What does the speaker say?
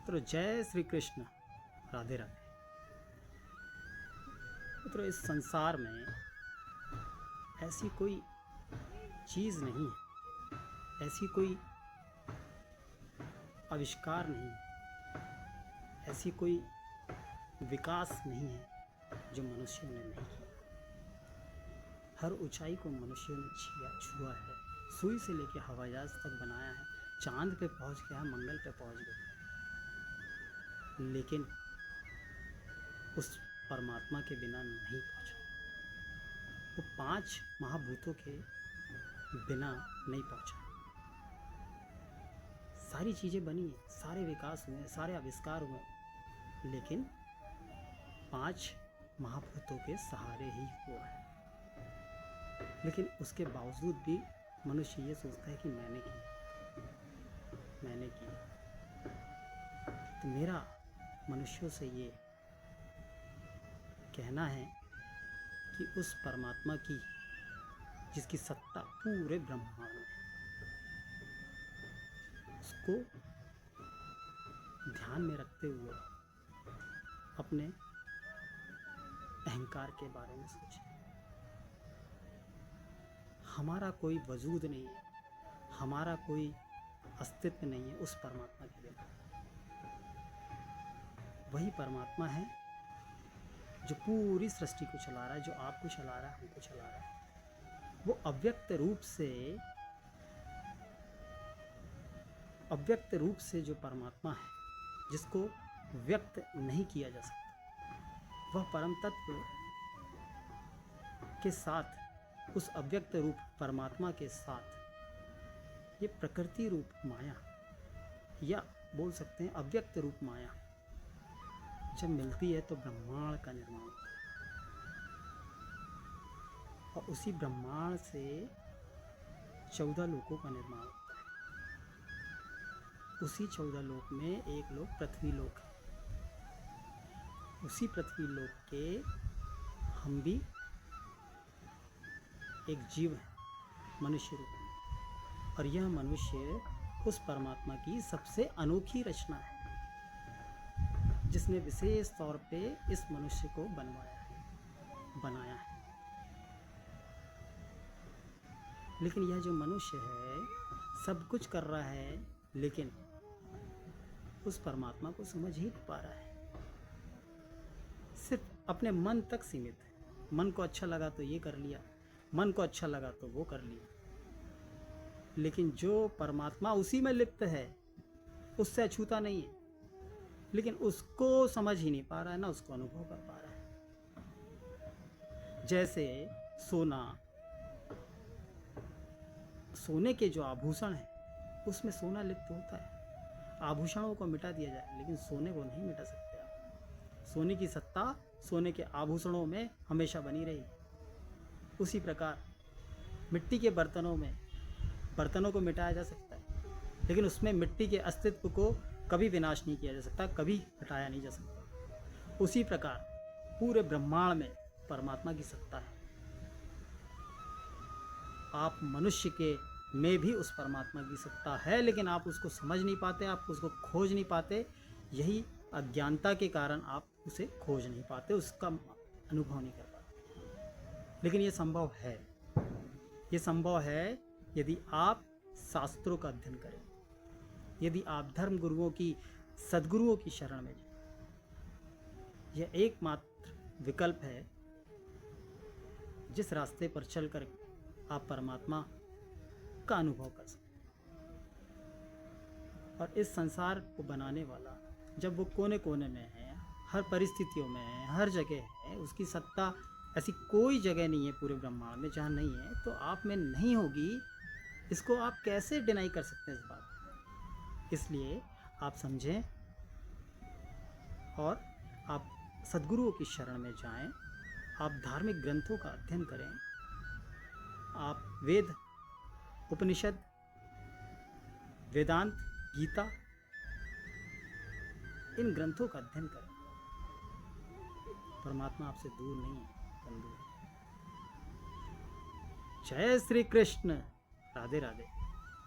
तो जय श्री कृष्ण, राधे राधे। तो इस संसार में ऐसी कोई चीज़ नहीं है, ऐसी कोई आविष्कार नहीं है, ऐसी कोई विकास नहीं है जो मनुष्यों ने नहीं किया। हर ऊंचाई को मनुष्यों ने छुआ है, सुई से लेकर हवाई जहाज तक बनाया है, चांद पे पहुंच गया, मंगल पे पहुंच गया, लेकिन उस परमात्मा के बिना नहीं पहुंचा। वो 5 महाभूतों के बिना नहीं पहुंचा। सारी चीज़ें बनी हैं, सारे विकास हुए, सारे आविष्कार हुए, लेकिन 5 महाभूतों के सहारे ही हुआ है। लेकिन उसके बावजूद भी मनुष्य ये सोचता है कि मैंने किया। तो मेरा मनुष्यों से ये कहना है कि उस परमात्मा की, जिसकी सत्ता पूरे ब्रह्मांड में, उसको ध्यान में रखते हुए अपने अहंकार के बारे में सोचें। हमारा कोई वजूद नहीं है, हमारा कोई अस्तित्व नहीं है उस परमात्मा के बिना। वही परमात्मा है जो पूरी सृष्टि को चला रहा है, जो आपको चला रहा है, हमको चला रहा है। वो अव्यक्त रूप से जो परमात्मा है, जिसको व्यक्त नहीं किया जा सकता, वह परम तत्व के साथ, उस अव्यक्त रूप परमात्मा के साथ ये प्रकृति रूप माया, या बोल सकते हैं अव्यक्त रूप माया, जब मिलती है तो ब्रह्मांड का निर्माण होता है। और उसी ब्रह्मांड से 14 लोकों का निर्माण होता है। उसी 14 लोक में एक लोक पृथ्वी लोक है। उसी पृथ्वी लोक के हम भी एक जीव है, मनुष्य रूप में। और यह मनुष्य उस परमात्मा की सबसे अनोखी रचना है, जिसने विशेष तौर पे इस मनुष्य को बनाया है। लेकिन यह जो मनुष्य है सब कुछ कर रहा है, लेकिन उस परमात्मा को समझ ही नहीं पा रहा है। सिर्फ अपने मन तक सीमित है। मन को अच्छा लगा तो ये कर लिया, मन को अच्छा लगा तो वो कर लिया, लेकिन जो परमात्मा उसी में लिप्त है उससे अछूता नहीं है, लेकिन उसको समझ ही नहीं पा रहा है, ना उसको अनुभव कर पा रहा है। जैसे सोने के जो आभूषण है उसमें सोना लिप्त होता है। आभूषणों को मिटा दिया जाए, लेकिन सोने को नहीं मिटा सकते आप। सोने की सत्ता सोने के आभूषणों में हमेशा बनी रही। उसी प्रकार मिट्टी के बर्तनों को मिटाया जा सकता है, लेकिन उसमें मिट्टी के अस्तित्व को कभी विनाश नहीं किया जा सकता, कभी हटाया नहीं जा सकता। उसी प्रकार पूरे ब्रह्मांड में परमात्मा की सत्ता है। आप मनुष्य के में भी उस परमात्मा की सत्ता है, लेकिन आप उसको समझ नहीं पाते, आप उसको खोज नहीं पाते। यही अज्ञानता के कारण आप उसे खोज नहीं पाते, उसका अनुभव नहीं कर पाते। लेकिन ये संभव है। ये संभव है यदि आप शास्त्रों का अध्ययन करें, यदि आप धर्म गुरुओं की, सद्गुरुओं की शरण में जाएं। यह एकमात्र विकल्प है जिस रास्ते पर चलकर आप परमात्मा का अनुभव कर सकते। और इस संसार को बनाने वाला, जब वो कोने कोने में है, हर परिस्थितियों में है, हर जगह है, उसकी सत्ता ऐसी कोई जगह नहीं है पूरे ब्रह्मांड में जहाँ नहीं है, तो आप में नहीं होगी। इसको आप कैसे डिनाई कर सकते हैं इस बात को? इसलिए आप समझें और आप सद्गुरुओं की शरण में जाएं। आप धार्मिक ग्रंथों का अध्ययन करें। आप वेद, उपनिषद, वेदांत, गीता, इन ग्रंथों का अध्ययन करें। परमात्मा आपसे दूर नहीं है, दूर है। जय श्री कृष्ण, राधे राधे।